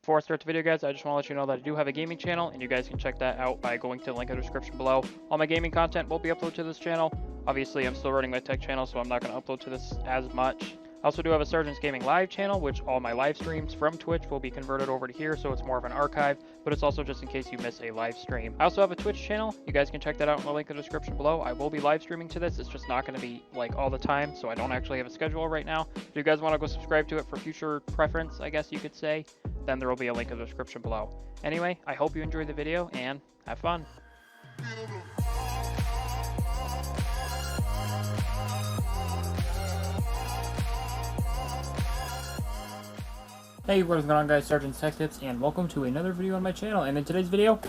Before I start the video, guys, I just want to let you know that I do have a gaming channel, and you guys can check that out by going to the link in the description below. All my gaming content will be uploaded to this channel. Obviously, I'm still running my tech channel, so I'm not going to upload to this as much. I also do have a Sergeant's Gaming Live channel, which all my live streams from Twitch will be converted over to here, so it's more of an archive, but it's also just in case you miss a live stream. I also have a Twitch channel. You guys can check that out in the link in the description below. I will be live streaming to this. It's just not going to be like all the time, so I don't actually have a schedule right now. If you guys want to go subscribe to it for future preference, I guess you could say, then there will be a link in the description below. Anyway, I hope you enjoyed the video and have fun. Hey, what is going on, guys? Sergeant Tech Tips, and welcome to another video on my channel. And in today's video,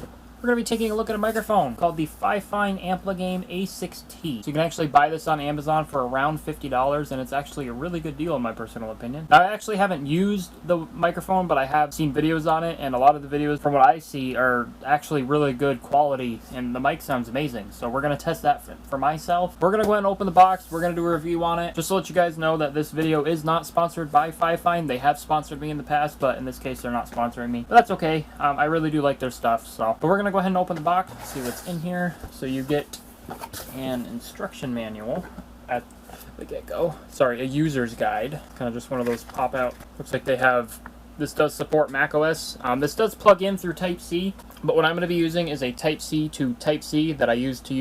we're going to be taking a look at a microphone called the FIFINE Ampligame A6T. So you can actually buy this on Amazon for around $50, and it's actually a really good deal in my personal opinion. Now, I actually haven't used the microphone, but I have seen videos on it, and a lot of the videos, from what I see, are actually really good quality, and the mic sounds amazing. So we're going to test that for myself. We're going to go ahead and open the box. We're going to do a review on it. Just to let you guys know that this video is not sponsored by FIFINE. They have sponsored me in the past, but in this case, they're not sponsoring me. But that's okay. I really do like their stuff. But we're going to go ahead and open the box, see what's in here. So you get an instruction manual at the get-go. Sorry, a user's guide. Kind of just one of those pop-out. Looks like they have, this does support macOS. This does plug in through Type-C, but what I'm going to be using is a Type-C to Type-C that I used to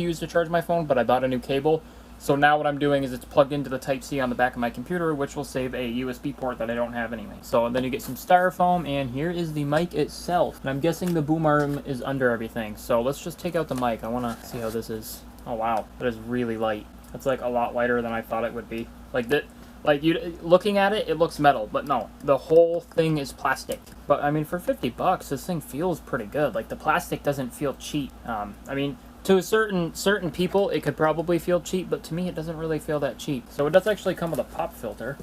use to charge my phone, but I bought a new cable. So now what I'm doing is it's plugged into the Type-C on the back of my computer, which will save a USB port that I don't have anyway. So then you get some styrofoam, and here is the mic itself. And I'm guessing the boom arm is under everything. So let's just take out the mic. I want to see how this is. Oh wow, that is really light. That's like a lot lighter than I thought it would be. Like that. Like, looking at it, it looks metal, but no, the whole thing is plastic. But I mean, for $50, this thing feels pretty good. Like, the plastic doesn't feel cheap. I mean, to a certain people, it could probably feel cheap, but to me, it doesn't really feel that cheap. So it does actually come with a pop filter,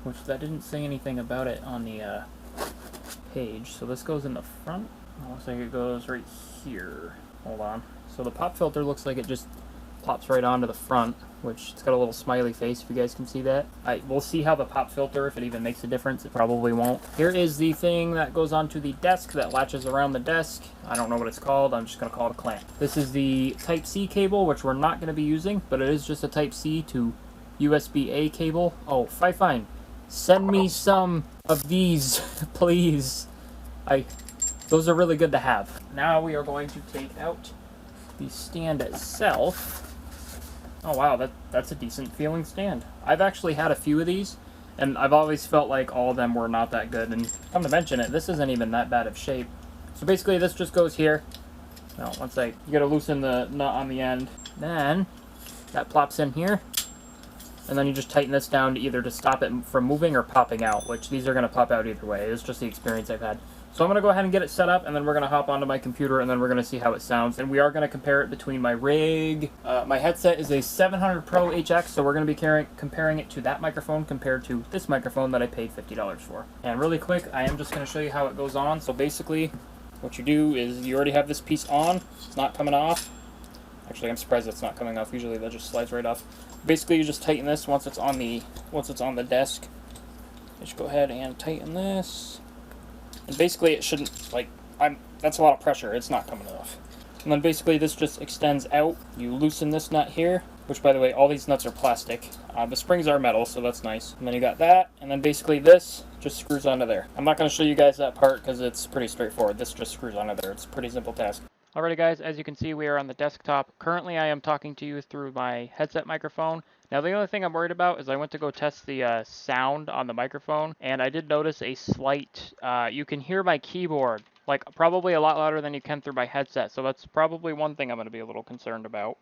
which that didn't say anything about it on the page. So this goes in the front. It looks like it goes right here. Hold on. So the pop filter looks like it just plops right onto the front, which it's got a little smiley face, if you guys can see that. We'll see how the pop filter, if it even makes a difference. It probably won't. Here is the thing that goes onto the desk that latches around the desk. I don't know what it's called. I'm just going to call it a clamp. This is the Type-C cable, which we're not going to be using, but it is just a Type-C to USB-A cable. Oh, FIFINE, send me some of these, please. Those are really good to have. Now we are going to take out the stand itself. Oh wow, that's a decent feeling stand. I've actually had a few of these, and I've always felt like all of them were not that good, and come to mention it, this isn't even that bad of shape. So basically this just goes here. Now, you gotta loosen the nut on the end. Then, that plops in here, and then you just tighten this down to stop it from moving or popping out, which these are gonna pop out either way. It's just the experience I've had. So I'm going to go ahead and get it set up, and then we're going to hop onto my computer, and then we're going to see how it sounds. And we are going to compare it between my rig. My headset is a 700 Pro HX, so we're going to be comparing it to that microphone compared to this microphone that I paid $50 for. And really quick, I am just going to show you how it goes on. So basically, what you do is you already have this piece on. It's not coming off. Actually, I'm surprised it's not coming off. Usually that just slides right off. Basically, you just tighten this once it's on the desk. Just go ahead and tighten this. And basically it shouldn't, that's a lot of pressure, it's not coming off. And then basically this just extends out. You loosen this nut here, which by the way, all these nuts are plastic. The springs are metal, so that's nice. And then you got that, and then basically this just screws onto there. I'm not going to show you guys that part because it's pretty straightforward. This just screws onto there. It's a pretty simple task. Alrighty guys, as you can see, we are on the desktop. Currently I am talking to you through my headset microphone. Now the only thing I'm worried about is I went to go test the sound on the microphone, and I did notice a slight, you can hear my keyboard, like probably a lot louder than you can through my headset, so that's probably one thing I'm going to be a little concerned about.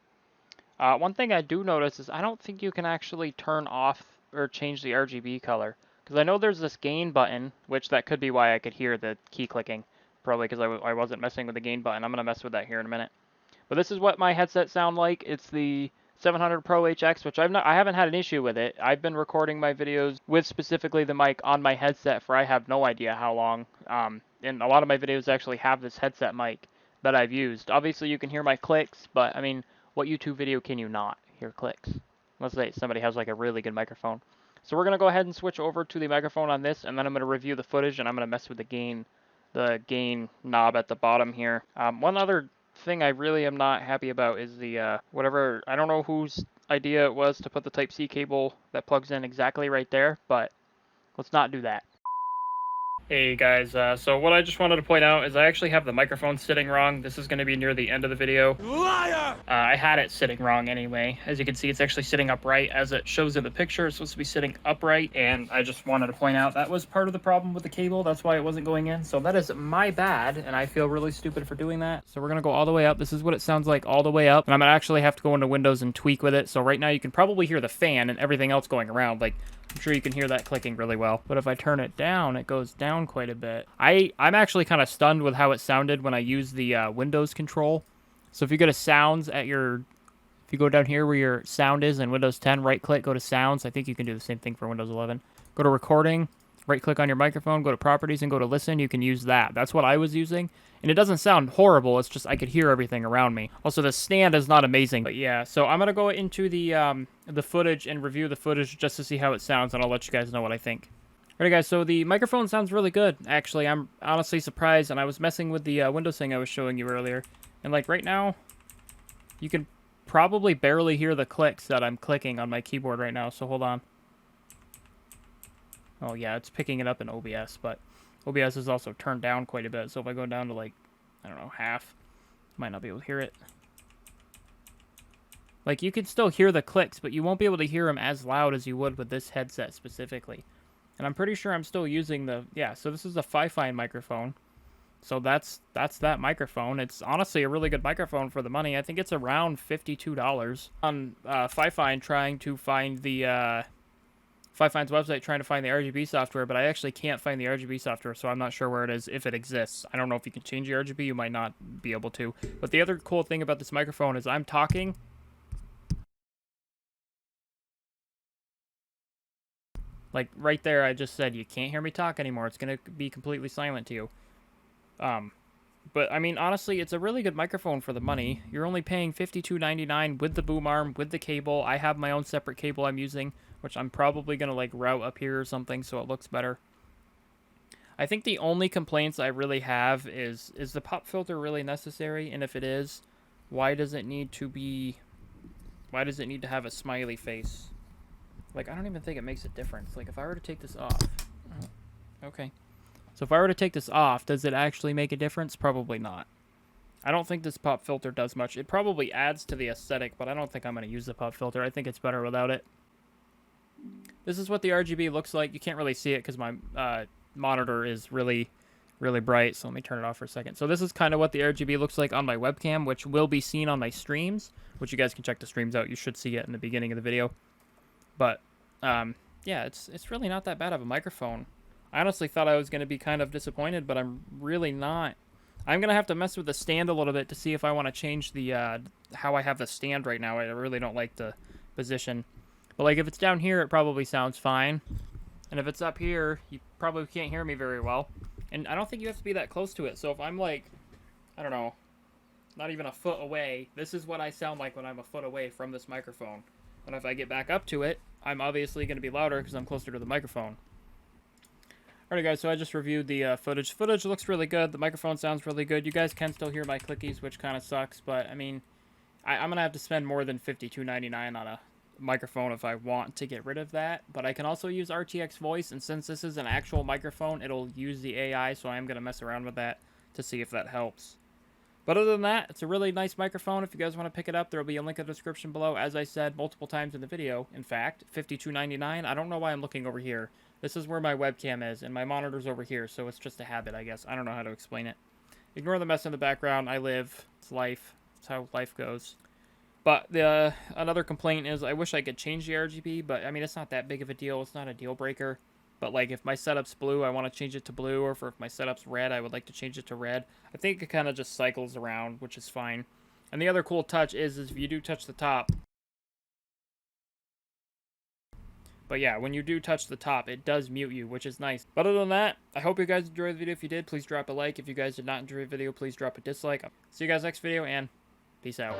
One thing I do notice is I don't think you can actually turn off or change the RGB color, because I know there's this gain button, which that could be why I could hear the key clicking, probably because I wasn't messing with the gain button. I'm going to mess with that here in a minute. But this is what my headset sound like. It's the 700 Pro HX, which I haven't had an issue with it. I've been recording my videos with specifically the mic on my headset for I have no idea how long. And a lot of my videos actually have this headset mic that I've used. Obviously you can hear my clicks, but I mean, what YouTube video can you not hear clicks? Let's say somebody has like a really good microphone. So we're going to go ahead and switch over to the microphone on this, and then I'm going to review the footage, and I'm going to mess with the gain knob at the bottom here. One other thing I really am not happy about is the whatever, I don't know whose idea it was to put the Type-C cable that plugs in exactly right there, but let's not do that. Hey guys, so what I just wanted to point out is I actually have the microphone sitting wrong. This is going to be near the end of the video. Liar! I had it sitting wrong anyway. As you can see, it's actually sitting upright as it shows in the picture. It's supposed to be sitting upright, and I just wanted to point out that was part of the problem with the cable. That's why it wasn't going in. So that is my bad, and I feel really stupid for doing that. So we're going to go all the way up. This is what it sounds like all the way up, and I'm going to actually have to go into Windows and tweak with it. So right now you can probably hear the fan and everything else going around. Like, I'm sure you can hear that clicking really well. But if I turn it down, it goes down quite a bit. I'm actually kind of stunned with how it sounded when I used the Windows control. So if you go to sounds at your... If you go down here where your sound is in Windows 10, right-click, go to sounds. I think you can do the same thing for Windows 11. Go to recording, right-click on your microphone, go to properties, and go to listen. You can use that. That's what I was using. And it doesn't sound horrible. It's just I could hear everything around me. Also, the stand is not amazing. But yeah, so I'm going to go into the footage and review the footage just to see how it sounds, and I'll let you guys know what I think. Alright guys, so the microphone sounds really good, actually. I'm honestly surprised, and I was messing with the Windows thing I was showing you earlier. And like right now, you can probably barely hear the clicks that I'm clicking on my keyboard right now, so hold on. Oh yeah, it's picking it up in OBS, but OBS is also turned down quite a bit, so if I go down to like, I don't know, half, might not be able to hear it. Like, you can still hear the clicks, but you won't be able to hear them as loud as you would with this headset specifically. And I'm pretty sure I'm still using the... Yeah, so this is a FIFINE microphone. So that's that microphone. It's honestly a really good microphone for the money. I think it's around $52. On FIFINE trying to find the... FIFINE's website trying to find the RGB software, but I actually can't find the RGB software, so I'm not sure where it is, if it exists. I don't know if you can change the RGB. You might not be able to. But the other cool thing about this microphone is I'm talking... Like, right there, I just said, you can't hear me talk anymore. It's going to be completely silent to you. But, I mean, honestly, it's a really good microphone for the money. You're only paying $52.99 with the boom arm, with the cable. I have my own separate cable I'm using, which I'm probably going to, like, route up here or something so it looks better. I think the only complaints I really have is the pop filter really necessary? And if it is, why does it need to be... Why does it need to have a smiley face? Like, I don't even think it makes a difference. Like, if I were to take this off... Okay. So if I were to take this off, does it actually make a difference? Probably not. I don't think this pop filter does much. It probably adds to the aesthetic, but I don't think I'm going to use the pop filter. I think it's better without it. This is what the RGB looks like. You can't really see it because my monitor is really, really bright. So let me turn it off for a second. So this is kind of what the RGB looks like on my webcam, which will be seen on my streams, which you guys can check the streams out. You should see it in the beginning of the video. But, yeah, it's really not that bad of a microphone. I honestly thought I was going to be kind of disappointed, but I'm really not. I'm going to have to mess with the stand a little bit to see if I want to change the, how I have the stand right now. I really don't like the position. But, like, if it's down here, it probably sounds fine. And if it's up here, you probably can't hear me very well. And I don't think you have to be that close to it. So if I'm, like, I don't know, not even a foot away, this is what I sound like when I'm a foot away from this microphone. And if I get back up to it, I'm obviously going to be louder because I'm closer to the microphone. Alright guys, so I just reviewed the footage. Footage looks really good. The microphone sounds really good. You guys can still hear my clickies, which kind of sucks. But, I mean, I'm going to have to spend more than $52.99 on a microphone if I want to get rid of that. But I can also use RTX voice. And since this is an actual microphone, it'll use the AI. So I am going to mess around with that to see if that helps. But other than that, it's a really nice microphone. If you guys want to pick it up, there will be a link in the description below. As I said multiple times in the video, in fact, $52.99. I don't know why I'm looking over here. This is where my webcam is, and my monitor's over here, so it's just a habit, I guess. I don't know how to explain it. Ignore the mess in the background. I live. It's life. It's how life goes. But another complaint is I wish I could change the RGB, but, I mean, it's not that big of a deal. It's not a deal breaker. But, like, if my setup's blue, I want to change it to blue, or if my setup's red, I would like to change it to red. I think it kind of just cycles around, which is fine. And the other cool touch is if you do touch the top... But yeah, when you do touch the top, it does mute you, which is nice. But other than that, I hope you guys enjoyed the video. If you did, please drop a like. If you guys did not enjoy the video, please drop a dislike. See you guys next video, and peace out.